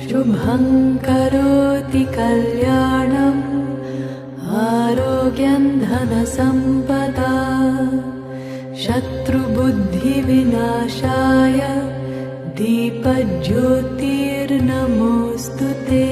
शुभं करोति कल्याणम् आरोग्यं धनसम्पदा शत्रुबुद्धिविनाशाय दीपज्योतिर्नमोऽस्तु ते।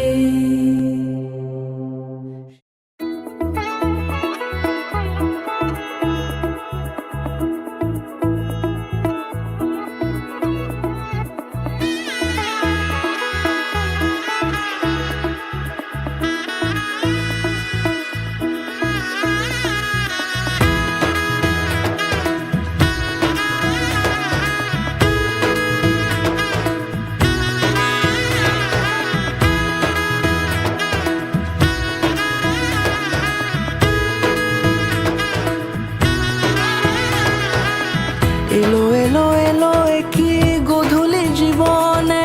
এলো এলো এলো কি গোধূলি জীবনে,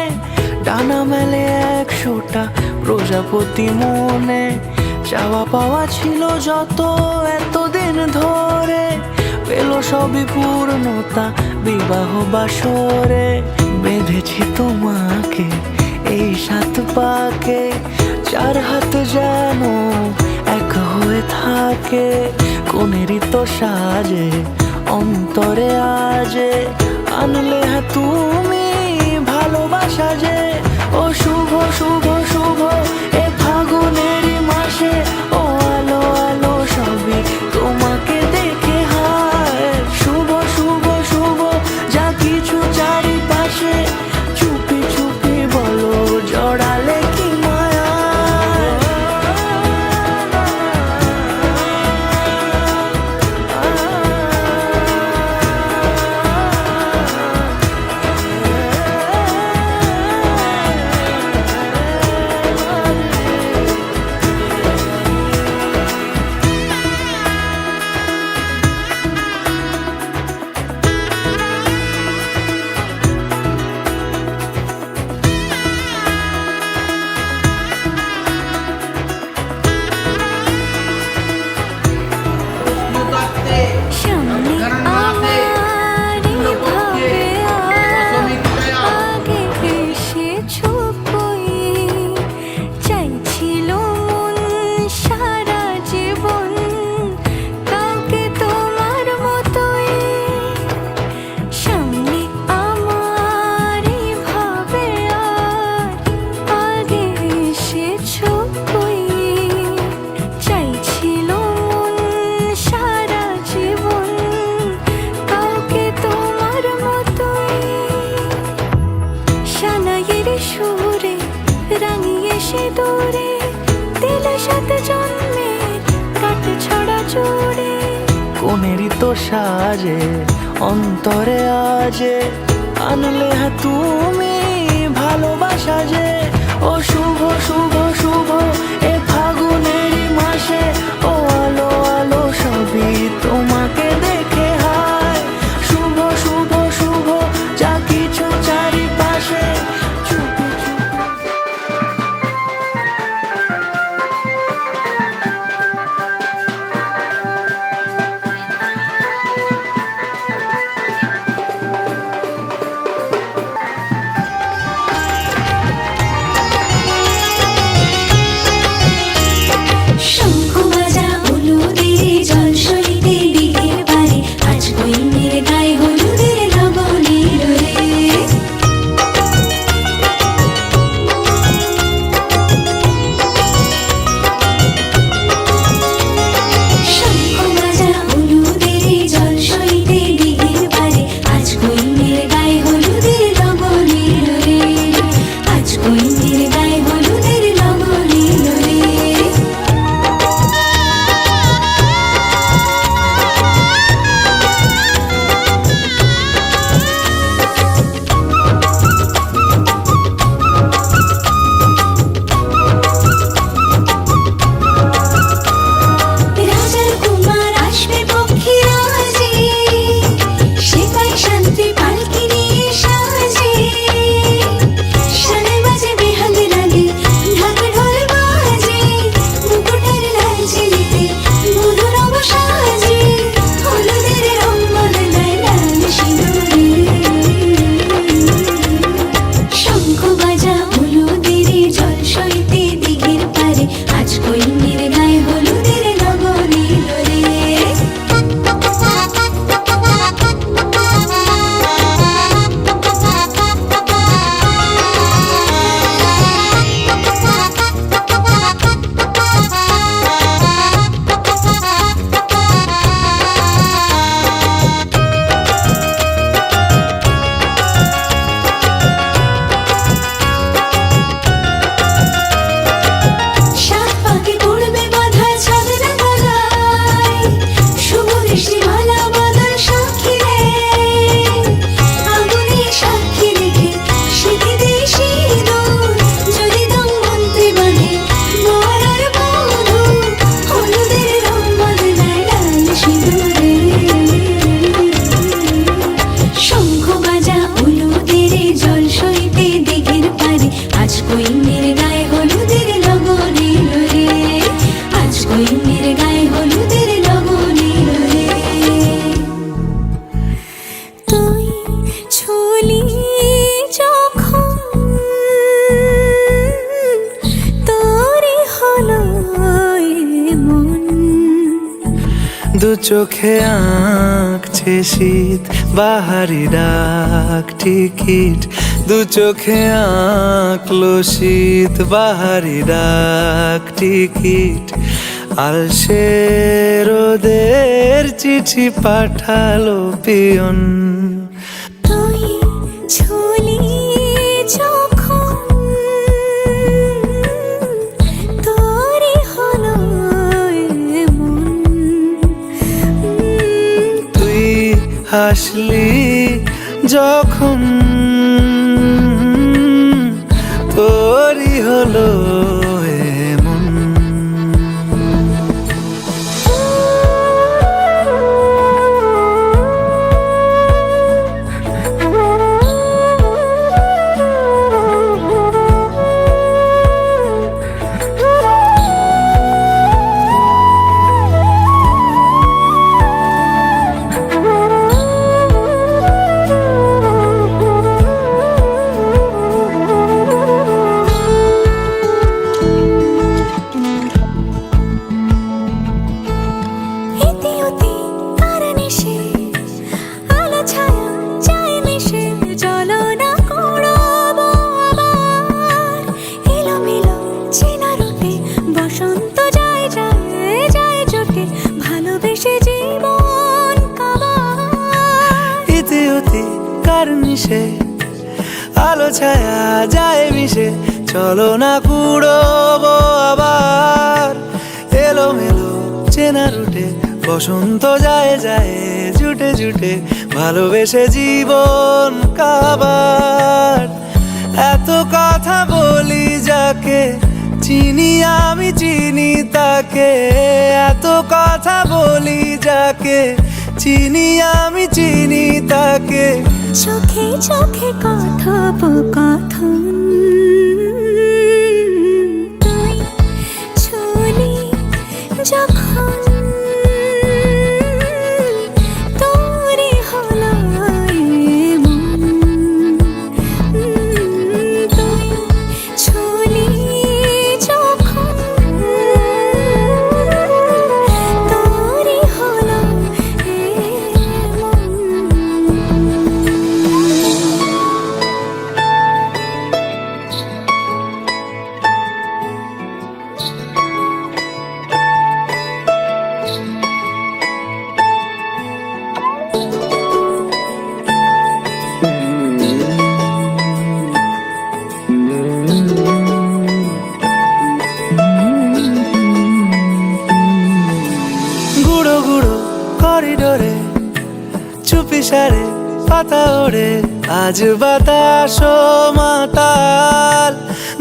ডানা মেলে 100টা প্রজাপতি মনে। চাওয়া পাওয়া ছিল যত এতদিন ধরে, পেল সবই পূর্ণতা বিবাহ বাসরে। বেঁধেছি তোমাকে এই 7 পাকে, 4 হাত যেন এক হয়ে থাকে। কোনেরই তো সাজে অন্তরে আজে, আনলে তুমি ভালোবাসা যে। ও শুভ শুভ শুভ এ ফাগুনেরই মাসে, ও আলো আলো সবই তোমাকে দেখে হায়। শুভ শুভ শুভ যা কিছু চারিপাশে, চুপি চুপি বলো জড়ালে কি মায়া। কোনেরই তো সাজে অন্তরে আজে, আনলে তুমি ভালোবাসা যে। ও শুভ শুভ শুভ এ ফাগুনেরই মাসে, ও আলো আলো সবই তোমাকে দেখে হায়। শুভ শুভ শুভ যা কিছু চারিপাশে, চুপি চোখে আঁকছে শীত বাহারি ডাক টিকিট, দু চোখে আঁকলো শীত বাহারি ডাক টিকিট। আলসে রোদের চিঠি পাঠালো পিয়ন। তুই ছুলি যখন তোরই হলো এমন, তুই হাসলি যখন তোরই হলো এমন। আলো ছায়া যায় মিশে, চলো না কুড়োবো আবার। এলোমেলো চেনা রুটে বসন্ত যায় যায় জুটে জুটে, ভালোবেসে জীবন কাবার। এত কথা বলি যাকে চিনি আমি চিনি তাকে, এত কথা বলি যাকে চিনি আমি চিনি তাকে। চোখে চোখে কথোপকথন, তুই ছুলি যখন তোরই হলো এমন, তুই ছুলি যখন তোরই হলো করিডোরে চুপিসারে পাতা ওড়ে, আজ বাতাস মাতাল।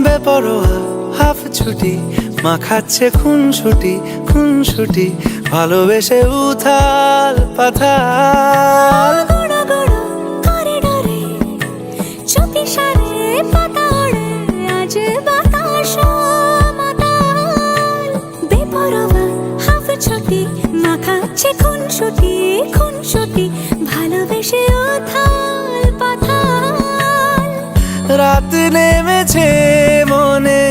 বেপরোয়া হাফ ছুটি মাখাচ্ছে খুনসুটি খুনসুটি, ভালোবেসে উথাল পাথাল। করিডোরে চুপিসারে পাতা ওড়ে, আজ বাতাস মাতাল। বেপরোয়া হাফ ছুটি মাখাচ্ছে খুনসুটি খুনসুটি, ভালোবেসে উথাল পাথাল। রাত নেমেছে মনে,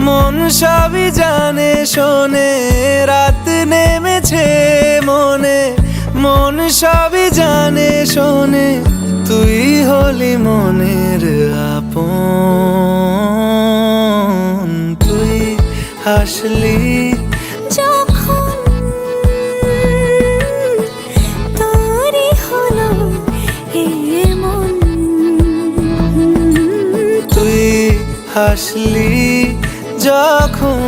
মন সবই জানে শোনে। রাত নেমেছে মনে, মন সবই জানে শোনে। তুই হলি মনের আপন, তুই হাসলি যখন তোরই হলো এমন, তুই হাসলি যখন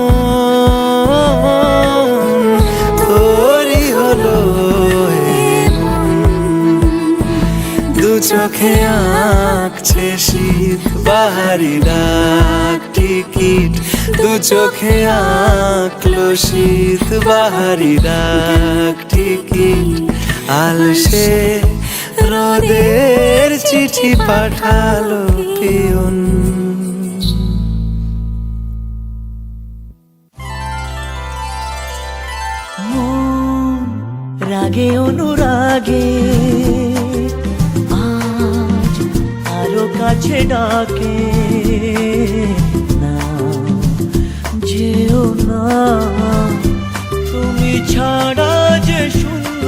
তোরই হলো এমন। দু চোখে আঁকছে শীত বাহারি ডাক টিকিট, দু চোখে আঁকলো শীত বাহারি ডাক টিকিট। আলসে রোদের চিঠি পাঠালো পিয়ন। রাগে অনুরাগে আজ আরো কাছে ডাকে, না যেও না তুমি ছাড়া যে শূন্য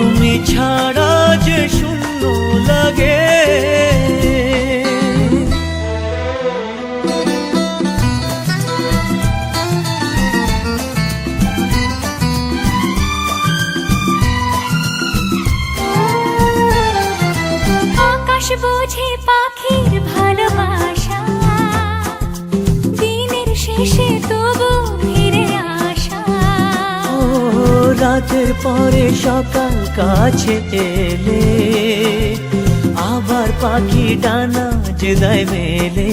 তুমি ছাড়া যে শূন্য লাগে। আকাশ বোঝে পাখির ভালোবাসা, দিনের শেষে তবু ফিরে আসা। ও রাতের পরে সকাল কাছে এলে, আবার পাখি ডানা যে দেয় মেলে।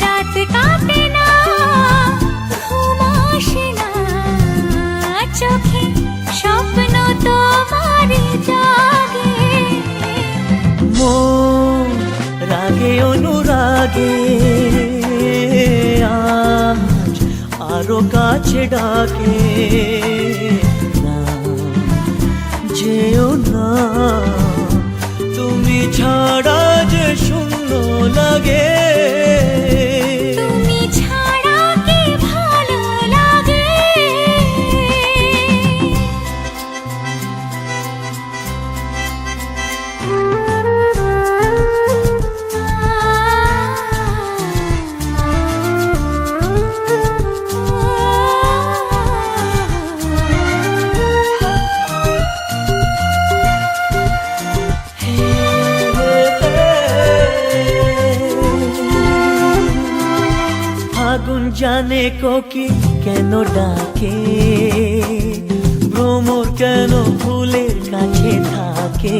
রাত কাটে না, ঘুম আসে না, চোখে স্বপ্ন তোমারই জাগে। মন রাগে অনুরাগে আজ আরো কাছে ডাকে। না যেও না, তুমি ছাড়া যে শূন্য লাগে। তুমি ছাড়া কি ভালো লাগে। আগুন জানে কোকিল কেন ডাকে, ভ্রমর কেন ফুলের কাছে থাকে।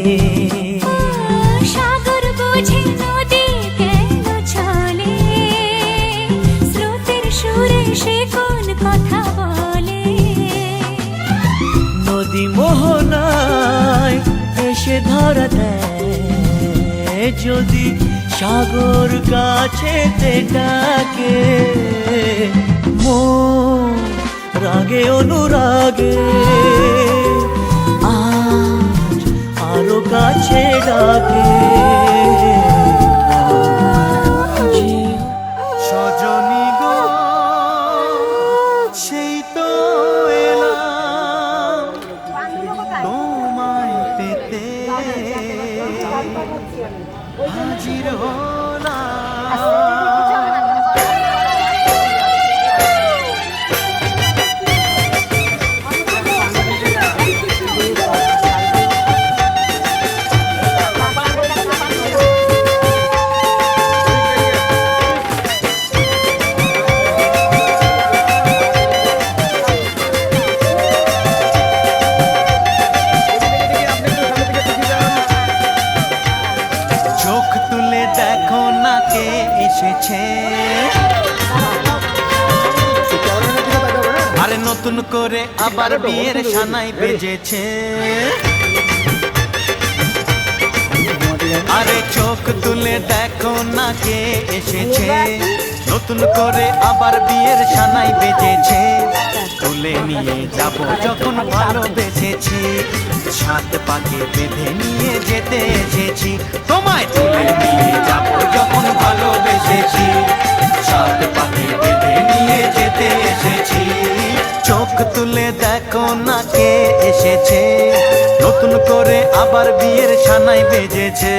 সাগর বোঝে নদী কেন চলে, স্রোতের সুরে সে কোন কথা বলে। নদী মোহনায় এসে ধরা দেয়, যদি সাগর কাছে ডাকে। মন রাগে অনুরাগে আজ আরো কাছে ডাকে। সজনী গো সেই তো এলাম তোমায় পেতে, হাজির হলাম। চোখ তুলে দেখো না কে এসেছে, আরে নতুন করে আবার বিয়ের সানাই বেজেছে। আরে চোখ তুলে দেখো না কে এসেছে, নতুন করে আবার বিয়ের সানাই বেজেছে। তুলে নিয়ে যাব যখন ভালোবেসেছি, সাত পাকে বেঁধে নিয়ে যেতে এসেছি। তোমায় তুলে নিয়ে যাব যখন ভালোবেসেছি, সাত পাকে বেঁধে নিয়ে যেতে এসেছি। চোখ তুলে দেখো না কে এসেছে, নতুন করে আবার বিয়ের সানাই বেজেছে।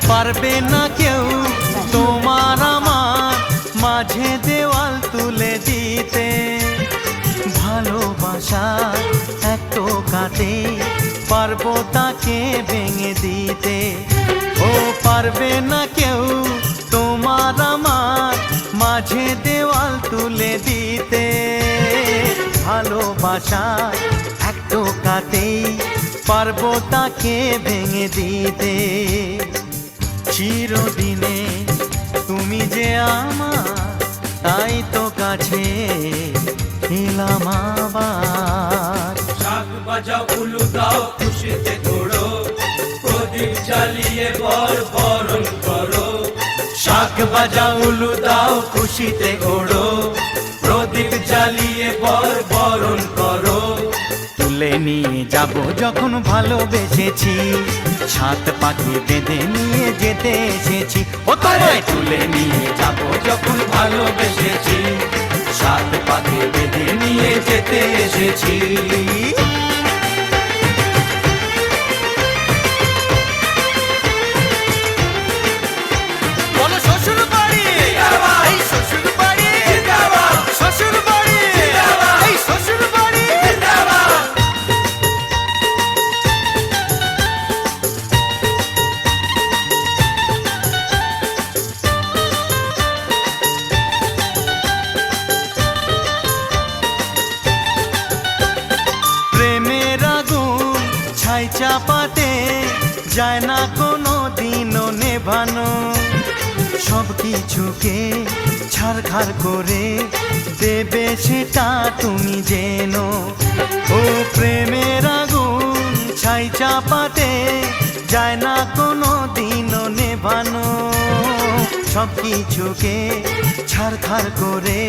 পারবে না কেউ তোমার আমার মাঝে দেওয়াল তুলে দিতে, ভালোবাসা এক টোকাতে পারবো তাকে ভেঙে দিতে। ও পারবে না কেউ তোমার আমার মাঝে দেওয়াল তুলে দিতে, ভালোবাসা এক টোকাতেই পারবো তাকে ভেঙে দিতে। চিরদিনে তুমি যে আমার, তাই তো কাছে এলাম আবার। শাক বাজাও উলু দাও খুশিতে তোড়ো, প্রদীপ জ্বালিয়ে বর বরণ করো। শাক বাজাও উলু দাও খুশিতে ওড়ো প্রদীপ জ্বালিয়ে বরণ করো তুলে নিয়ে যাব যখন ভালোবেসেছি সাত পাখি বেঁধে নিয়ে যেতে এসেছি ও তোমায় তুলে নিয়ে যাব যখন ভালোবেসেছি সাত পাকে বেঁধে নিয়ে যেতে এসেছি বলো শ্বশুর বাড়ি এই শ্বশুর বাড়ি শ্বশুর বাড়ি এই শ্বশুর বাড়ি প্রেমের আগুন ছাই চাপাতে যায় না কোনো দিনও নেভানো সব কিছুকে ছাড়খাড় করে দেবে সেটা তুমি জেনো ও প্রেমের আগুন ছাই চাপাতে যায় না কোনো দিনও নেভানো সব কিছুকে ছাড়খাড় করে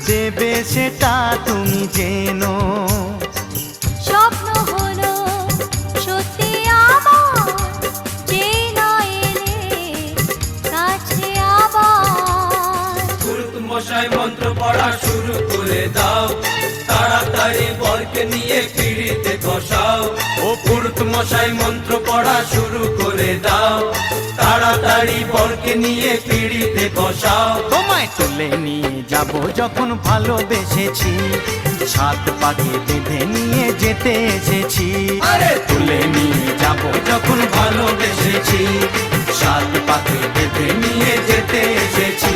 দেবে সেটা তুমি জেনো স্বপ্ন হলো সত্যি আমার যে না এলে কাছে আবার পুরুত মশাই মন্ত্র পড়া শুরু করে দাও তাড়াতাড়ি বরকে নিয়ে পিড়িতে বসাও ও পুরুত মশাই মন্ত্র পড়া শুরু করে দাও তাড়াতাড়ি বরকে নিয়ে পিড়িতে বসাও তোমায় তুলে নিয়ে যাব যখন ভালোবেসেছি সাত পাখি বেঁধে নিয়ে যেতে এসেছি আরে তুলে নিয়ে যাব যখন ভালোবেসেছি সাত পাকে বেঁধে নিয়ে যেতে এসেছি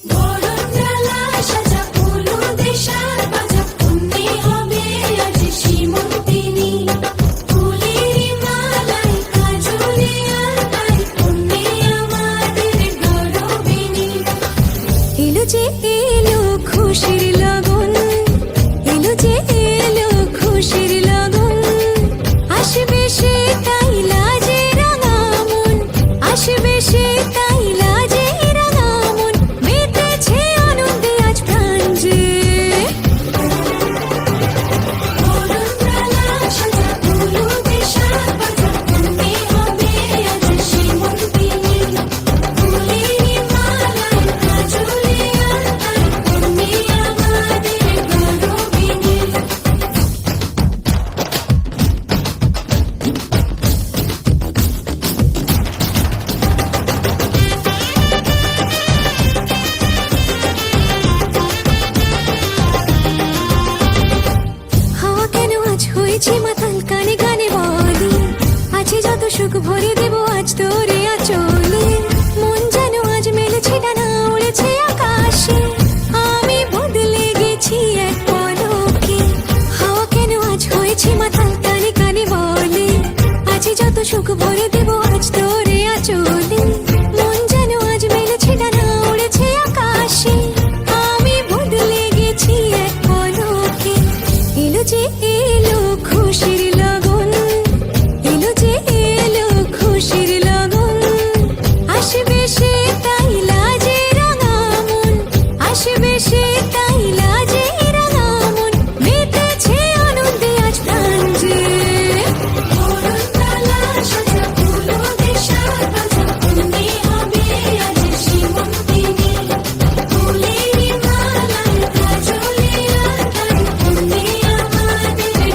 বরণ জ্বালা সাজা ফুলো দেশার বাজা পুণ্যে হবে আজ সীমন্তিনী ফুলের মালাই কাজলে আলতায় পুণ্যে আমাদের গৌরবিনী এলো যে এলো খুশির লগন এলো যে এলো খুশির লগন আসবে সে তাই লাজে রাঙা মন আসবে সে তাই লাজে রাঙা মন মেতেছে আনন্দে আজ প্রাণ যে বরণ জ্বালা সাজা ফুলো দেশার বাজা পুণ্যে হবে আজ সীমন্তিনী ফুলের মালাই কাজলে আলতায় পুণ্যে আমাদের গৌরবিনী হাওয়া কেন আজ হয়েছে মাতাল কানে গানে বলে আছে যত সুখ ভরে দেব আজ তোরে আচলে মন যেন আজ মেলেছে ডানা উড়েছে আকাশে আমি বদলে গেছি এক পলকে হাওয়া কেন আজ হয়েছে মাতাল কানে কানে বলে আছে যত সুখ ভরে দেব আজ তোরে আচলে মন যেন আজ মেলেছে ডানা উড়েছে আকাশে আমি বদলে গেছি এক পলকে এলো যে এলো খুশির লগন এলো যে এলো খুশির লগন আসবে সে তাই লাজে রাঙা মন আসবে সে তাই লাজে রাঙা মন মেতেছে আনন্দে আজ প্রাণ যে বরণ জ্বালা সাজা ফুলো দেশার বাজা পুণ্যে হবে আজ সীমন্তিনী ফুলের মালাই কাজলে আলতায় পুণ্যে আমাদের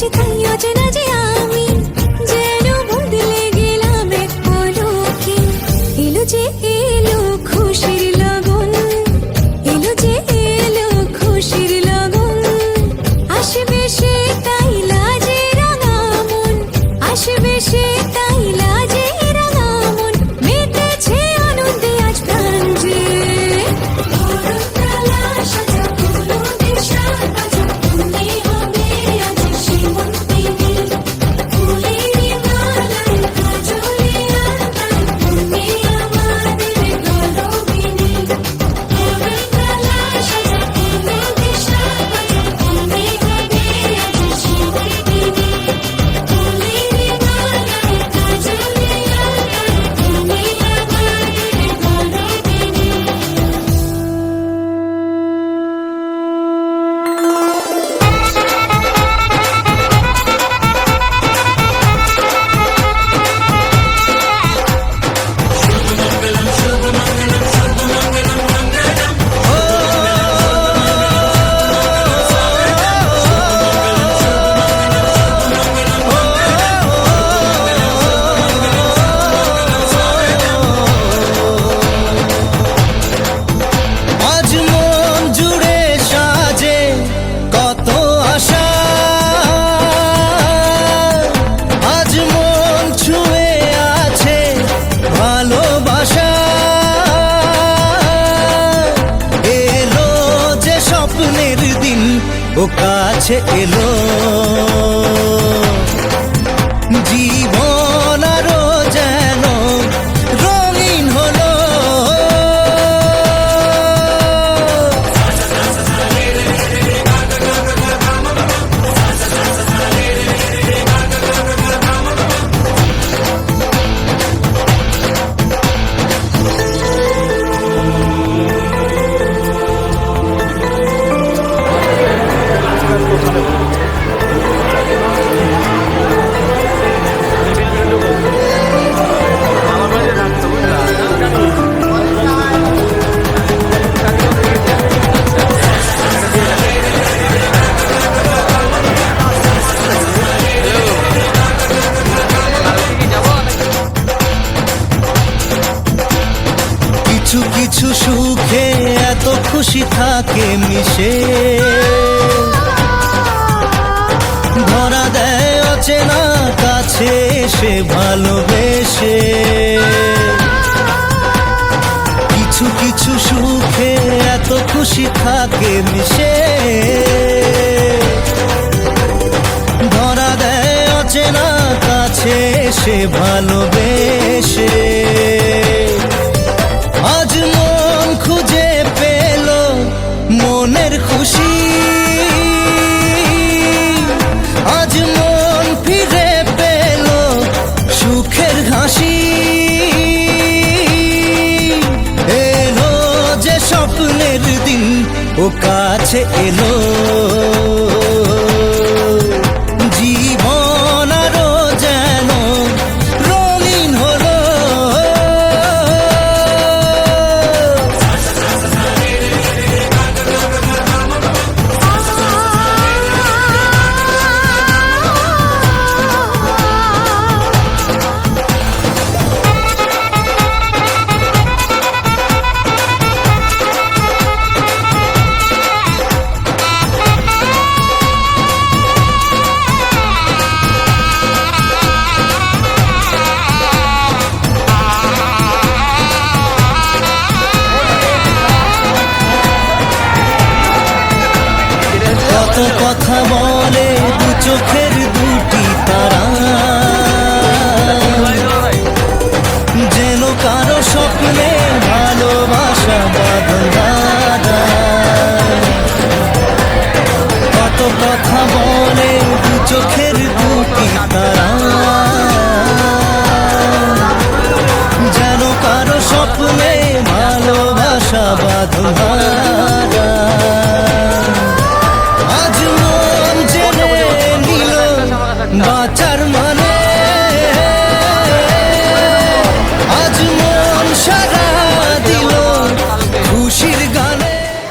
যে তাই অচেনা যে আমি যেন বদলে গেলাম এক পলকে। এলো যে এলো খুশির লগন, এলো যে এলো খুশির লগন। আসবে সে তাই লাজে রাঙা মন, আসবে সে তাই লাজে রাঙা মন। মেতেছে আনন্দে আজ প্রাণ যে। বরণডালা সাজা ফুলো দিশা বাজা, তুমি হবে আজ সীমন্তিনী। ফুলেরই মালায় কাজলে আলতায়, তুমি আমাদের গলবিনী। বরণডালা সাজা ফুলো দিশা বাজা, তুমি হবে আজ সীমন্তিনী। ফুলেরই মালায় কাজলে আলতায়, তুমি আমাদের গলবিনী। আজ মন জুড়ে সাজে কত আশা, আজ মন ছুঁয়ে আছে ভালোবাসা। এলো যে স্বপ্নের দিন, ও কাছে এলো জীবন আরো যেন রঙিন হলো। কিছু কিছু সুখে এত খুশি থাকে মিশে, ধরা দেয় অচেনা কাছে সে ভালোবেসে। কিছু কিছু সুখে এত খুশি থাকে মিশে, ধরা দেয় অচেনা কাছে সে ভালোবেসে। আজ মন খুঁজে পেল মনের খুশি, আজ মন ফিরে পেল সুখের হাসি। এলো যে স্বপ্নের দিন, ও কাছে এলো জীবন আরো যেন রঙিন হলো। কত কথা বলে দু চোখের দুটি তারা, যেন কারো স্বপ্নে ভালোবাসা বাঁধন ধারা। কত কথা বলে দু চোখের দুটি তারা, যেন কারো স্বপ্নে ভালোবাসা বাঁধন ধারা।